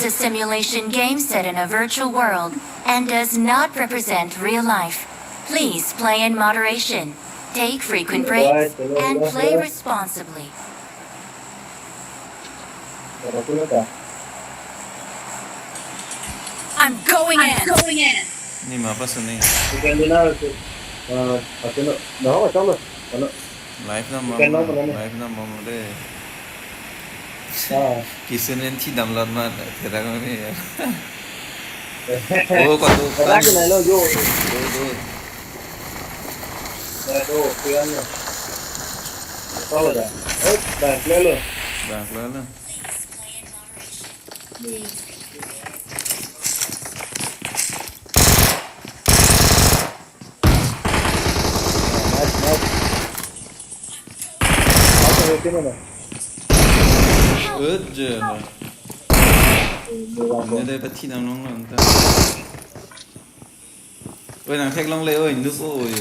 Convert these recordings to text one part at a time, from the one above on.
is a simulation game set in a virtual world and does not represent real life. Please play in moderation, take frequent breaks, and play responsibly. I'm going in. Ini mah apa sih nih? Live na mama deh. Kisah nanti download mana? Tidak kau ni ya. Oh kau tu. Bang lah. Ödje. Ini dah pasti nang nong nang. Oi nang thek long le oi nus oi.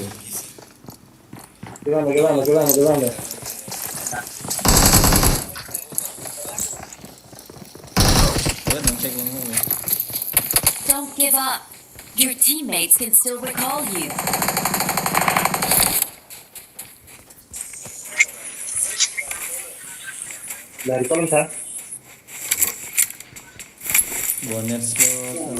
Gimana. Oi nang thek long oi. Don't give up. Your teammates can still recall you. Dari kolom sah. Bonnet slow.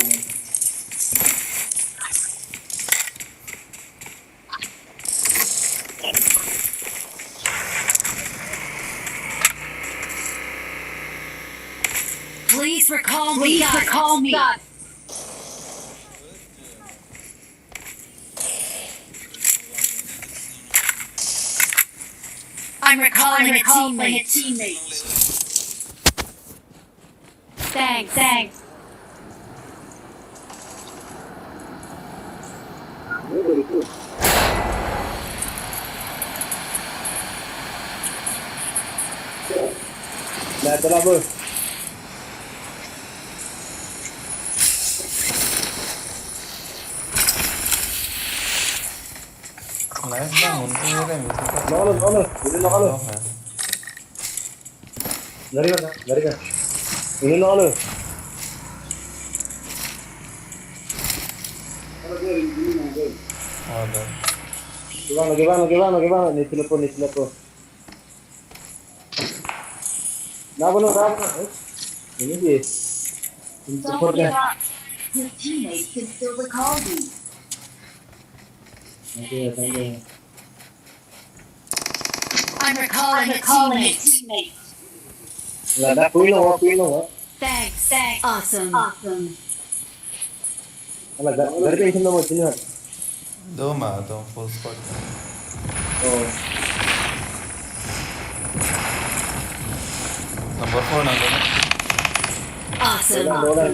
Please recall me. I'm recalling a teammate. Thanks. Nah, telah bos. Live na mungkin ni kan. Nol. Ini nol. Dari kan. Ini nol. Ada. Gimana? Nih telepon. Nah, benar. Ini dia. Don't give up. Your teammates can still recall you. Thank I'm recalling a teammate. Là đã quý luôn á. Thanks. Awesome. Là dari cái hình nomor sini kan. Do mah do full squad. Oh. Number 4 nang. Awesome. Dolan.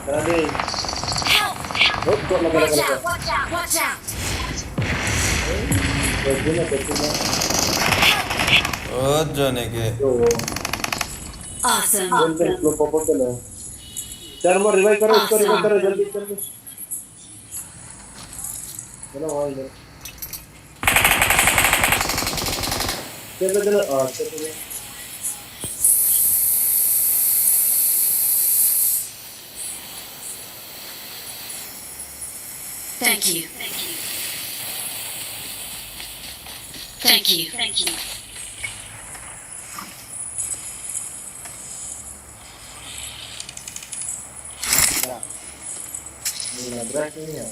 Tadi. Help! Watch out! Betul. Ödje ni ke. Awesome. Belum popot lah. Cara mau revive karo जल्दी. चलो आओ इधर. चलो. चलो. Thank you. Ini nabrak ini ya.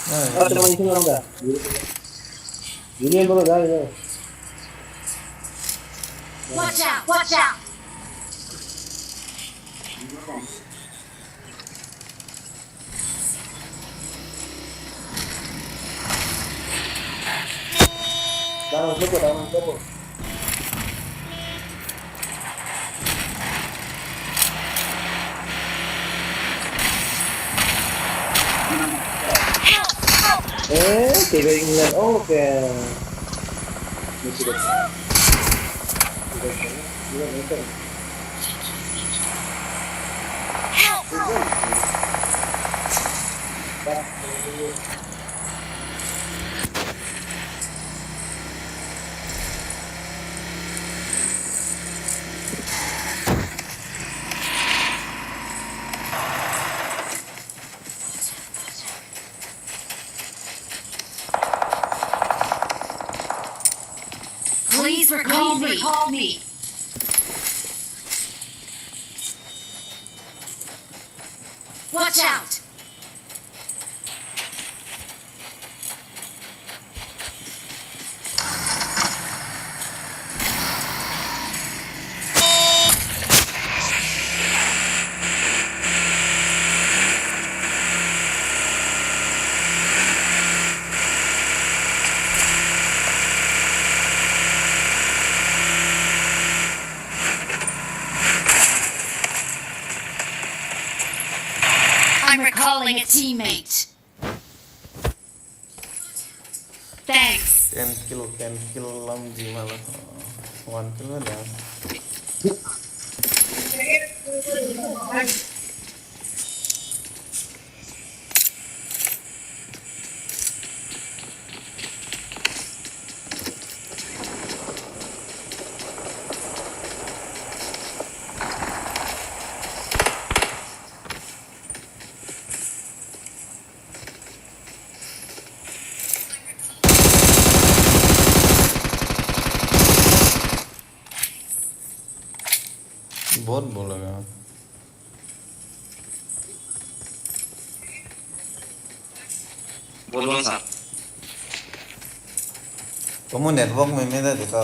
Nah, Teman sini orang dah. Ini yang baru dah. Watch out! Dalam toko. Tiba ingat. Oke. Ini sudah. Please recall me. Watch out! I'm recalling a teammate. Thanks. 10 kill lamji malah 1 kill lah. बहुत बोलेगा बोल सा kamu network में मेरा देखा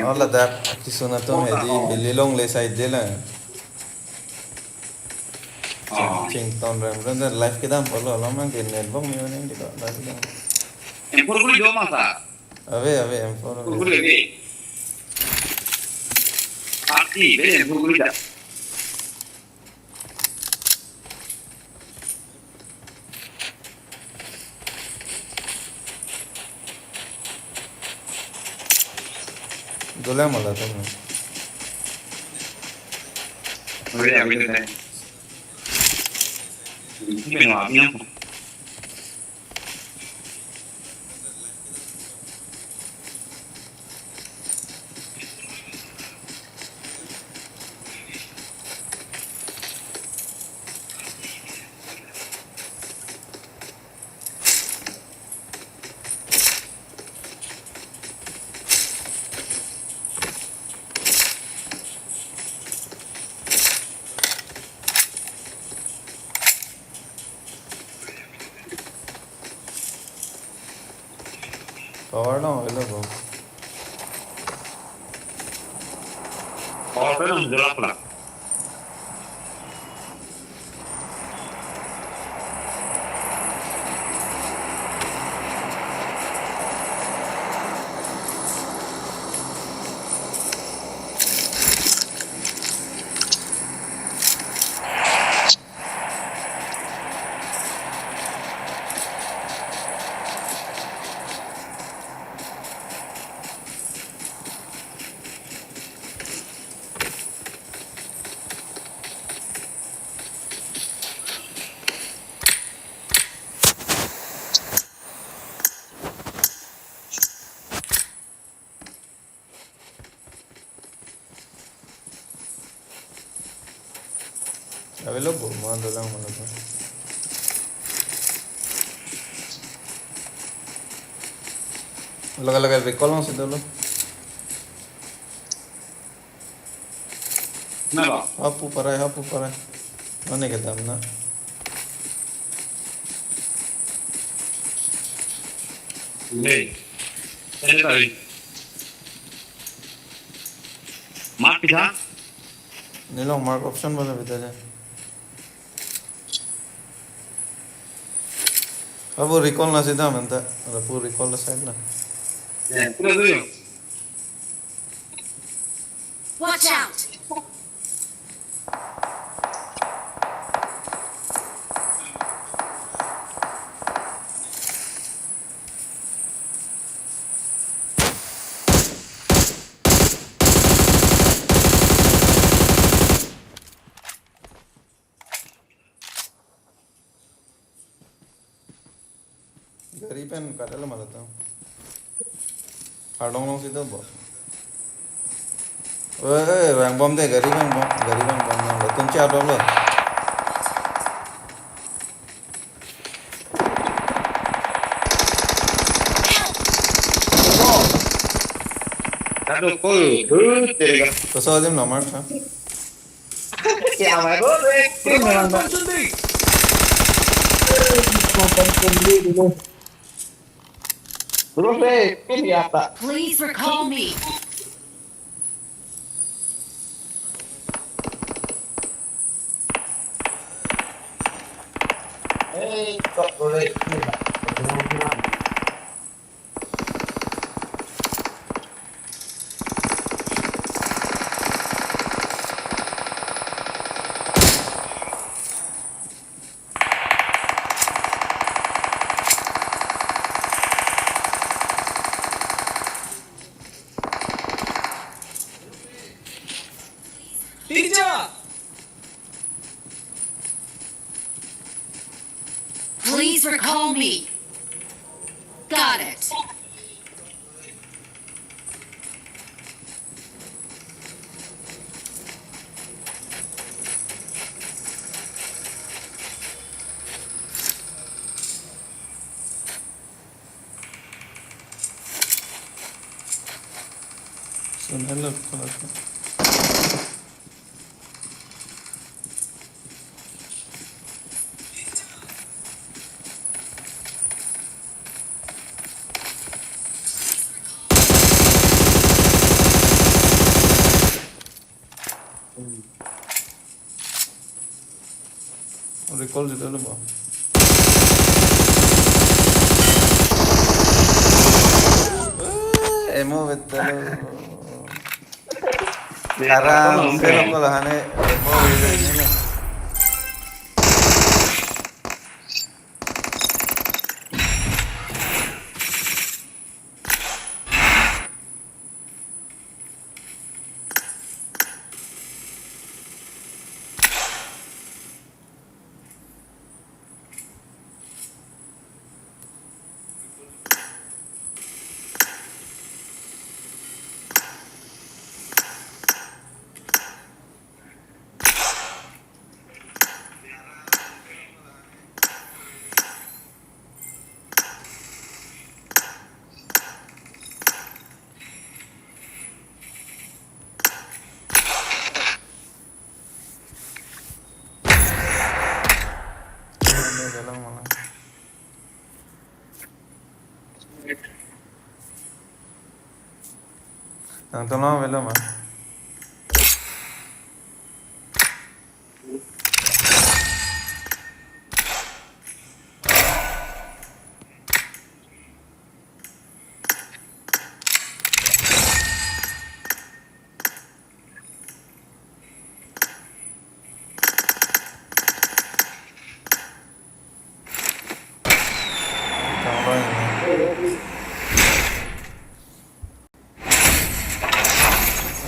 और लद्दाख की सुना तो मेरी बिल्लीलोंग ले साइड दे ला चिंग तौन रहे मतलब लाइफ के दाम बोलो लम्बा के network में नहीं देखा लाइफ के दाम M4 कुली दो मासा अबे M4 कुली ले आती बे M4 कुली जा दोले मला तुम अबे दे ini apa power ना होइलो बो और फिर हम जला पड़ा अबे लोग मान दोले मला तो लगा recall से दो लो ना बा हापू पर है होने के दाम ना ले चले तारी मार पिछा नीलो मार्क ऑप्शन वाला बता जा अब वो recall ना सीधा मनता अरे पूरा recall साइड ना पूरा दो Watch out! गरीबन काटेला मला तो हाडोंग सीधा बो ओए रंग बम दे गरीबन बम ना तुमचे आटवलं Aduh, koi. Tega. कसं वाजेल ना मार था Ya, my God, ini memang nggak konten dulu. Terus ini apa? Please recall me. Kok boleh ini? Please recall me. Got it. Soon low recall dito lo ba emo betalo karang pero ko lahane emo ini dalam malah Ang tolong belum ah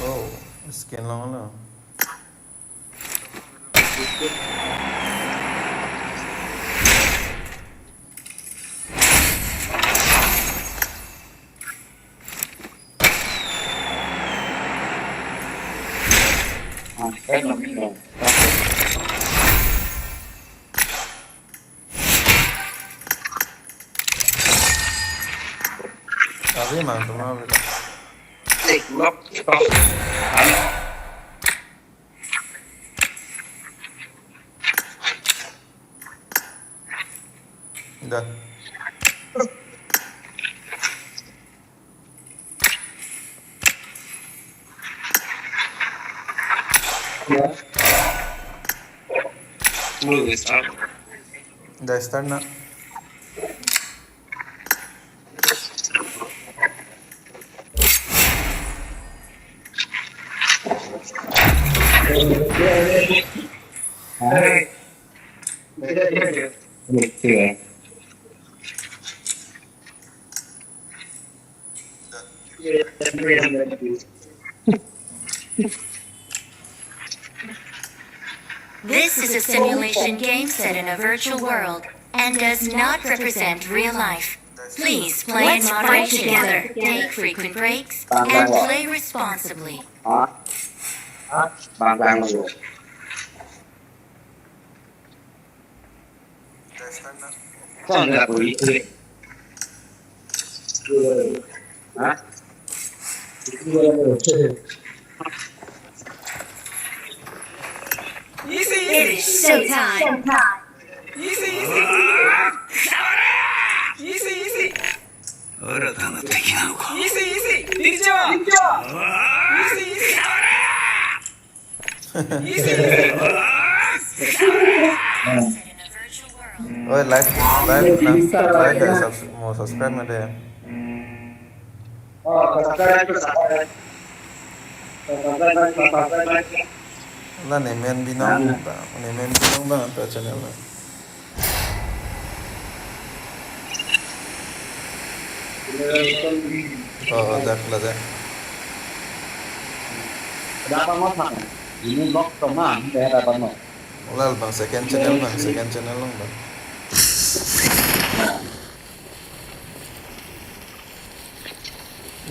Oh, skin lang lang. Tapi emang tuh mah beda. Udah. Udah start nak. This is a simulation game set in a virtual world and does not represent real life. Please play in moderation together, take frequent breaks, and play responsibly. Bang dulu. Kok enggak boleh? Hah? It is showtime. Oi, like guys, mau subscribe na deh. Lah nemen binong bang apa channel na. Oh, dak lah deh. Dapat masak. Ini blok sama, saya dapat mau. Ulal bang, second channel lang bang.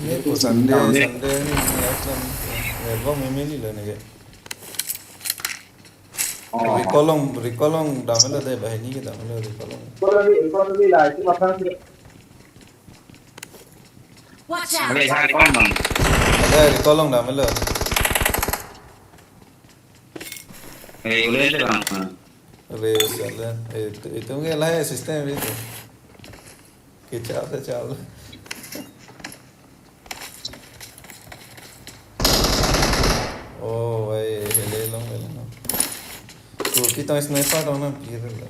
Ini ko Sunday ni aslan network memeli lah ni ke. Rikolong damela deh bahini ke damela rikolong. Kalau ni lah, itu makan. Watch out. Boleh cari kon bang. Ada rikolong damela. Boleh je bang. Abe salah, itu mungkin lah sistem itu. Kecil. Oh, hele long. तो kita sniper dong na pir la.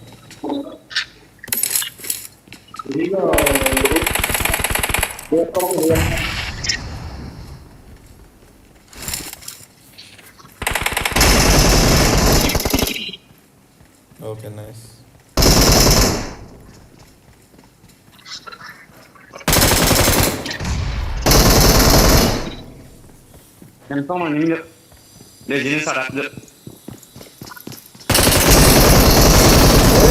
Okay, nice. Yang kau mana ni? Dia jenis sarak je.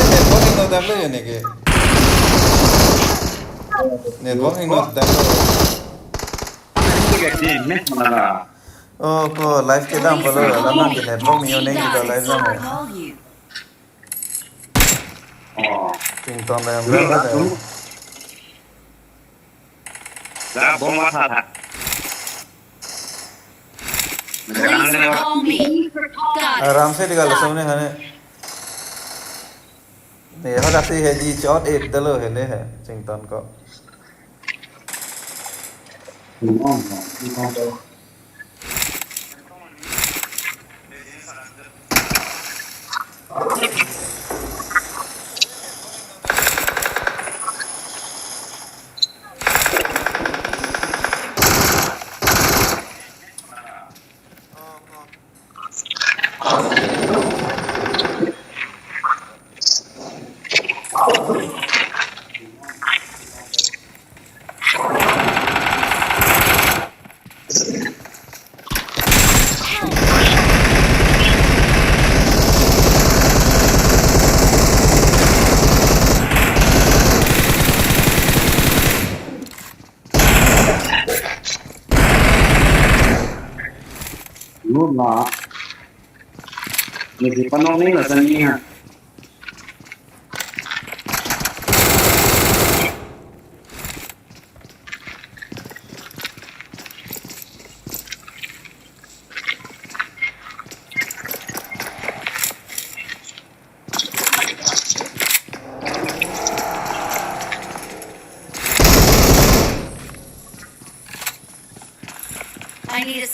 Networking no damle ya ne ke. Networking no damle. Itu kerja ni mana? Oh, ko live ke dam polo la na ke network ni ne kita live na mo. Oh, Ting tong da yang dah bom masak. Please recall me. God. आराम से निकालो सामने हने ने हो जाती है जी चौथ एक दलो हेले है चिंतन को Lu nak. Ni penuh ni lah seni.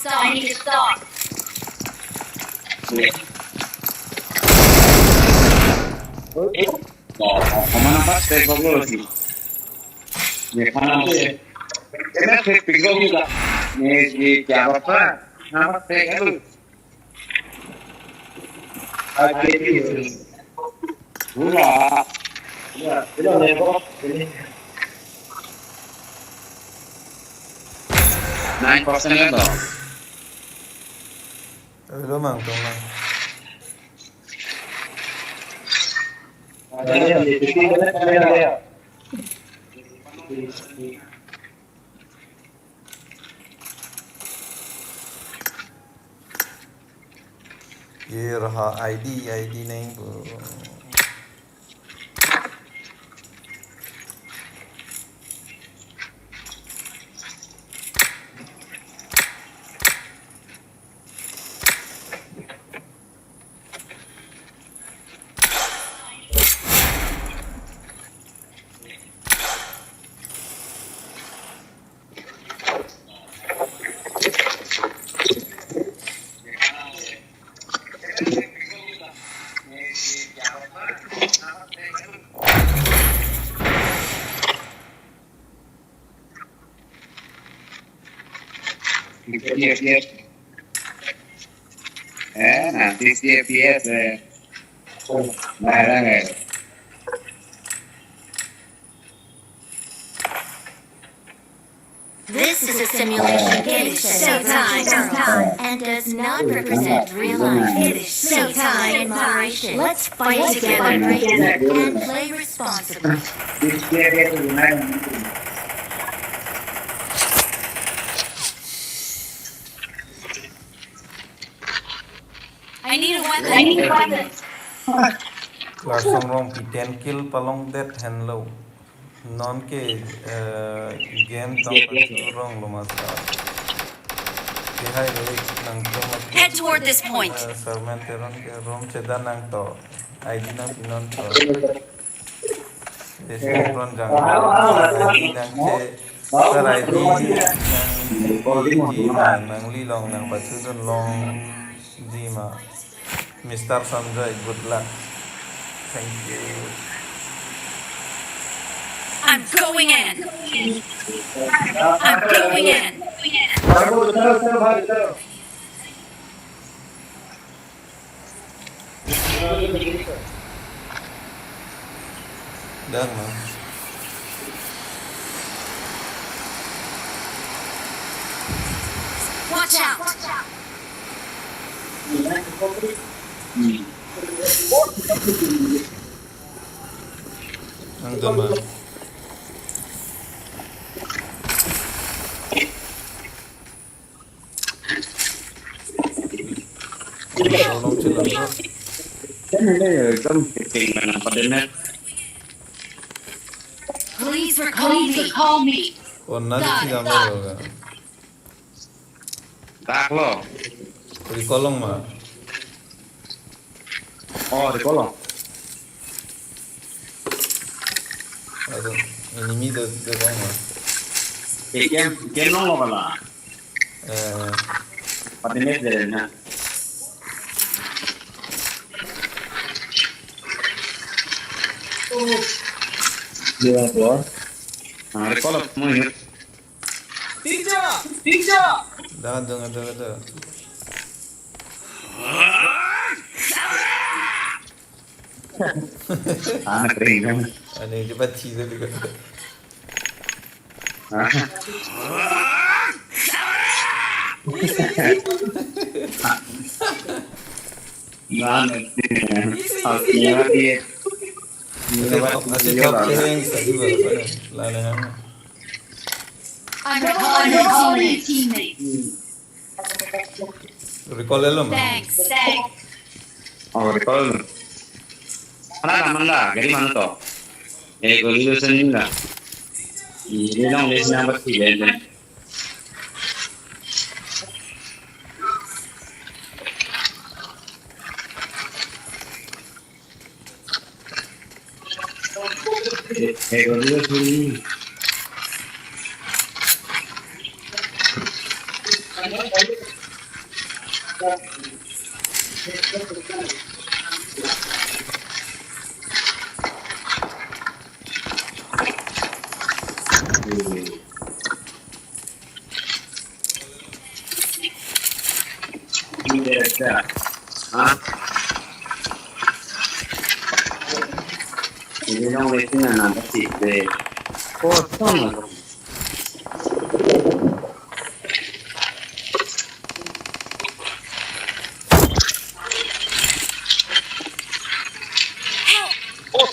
I need to stop. Kemana pas? Saya ngobrol sih. Ya mana sih? Kena saya pikir juga. Nih si siapa pak? Nama saya itu. Enggak. Ya, sudah lewat. Ini 9% ya toh. lo mang tong lang ada yang di sini ada ya. ये रहा ID नहीं FPS. Nah, 60 FPS. Nah, This is a simulation game set in a virtual world and does not represent real life. It is showtime in moderation. Let's fight together and play responsibly. 60 FPS lumayan. I need a weapon. Langsung rong pi 10 kill palong dead hand low. Non ke game tong pachu rong lo masa. Ke hai re nang to Head toward this point. sermen teron ke rom ceda nang to. ID nang pinon to. Desi pron jang. ID nang ce sar ID nang ji nang li long nang pachu don long ji ma. Mr. Sanjay, good luck. Thank you. I'm going in. I'm going in. चलो भाई चलो Dah no. Watch out. Ang dama. Tolong cilang bro. Kan ini kan ketinggalan pada net. Please recall me. Oh, nadi cilang bro kan. Tak lo. Di kolong mah. Oh, di kolong. Aduh, enemy de kolong mah. Ikan nong lo lah. Pada net deh na. dia keluar Nah, di kolong mau ini. Dah ada. Ah, keringan. Ada yang cepat sih tadi kan. Nah, artinya dia. Masih top yang tadi baru lalang. I'm recalling a teammate. Recall lo mah. Thanks. Oh, di kolong. Mana mana? Dari mana toh? Kalau itu sendiri lah. Ini dong list number 3. Kalau itu sendiri. Ini dong listnya nanti sih deh. Kosong.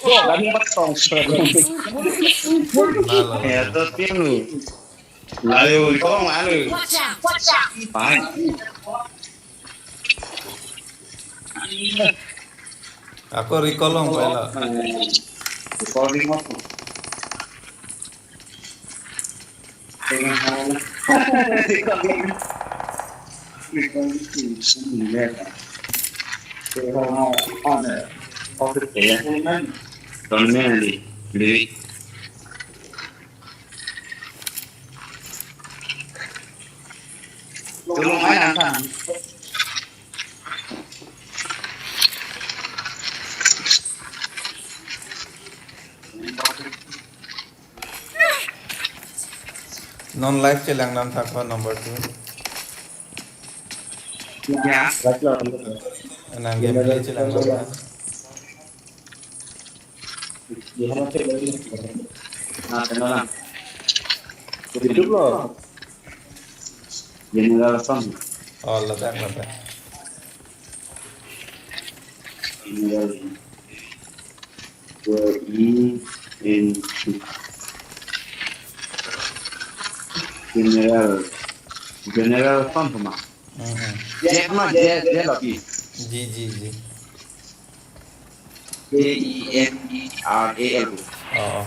Kami potong. Malah. Ya tuh tim lu. Lalu kau malu. Watch out. Baik. Aku recall long pala. Kau di mana? Non live chelang nam thakwa number 2. Ya. Rakla. Nang game play sila nga. Nah, tenang. Hidup loh. General Song. Oh, latak. General. N General Song cuma. Dia lagi. G. General. Oo.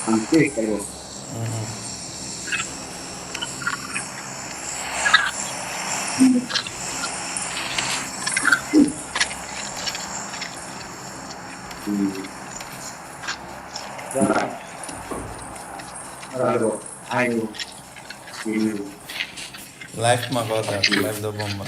Nanti kalau ayo, Live mah kota, live do bomba.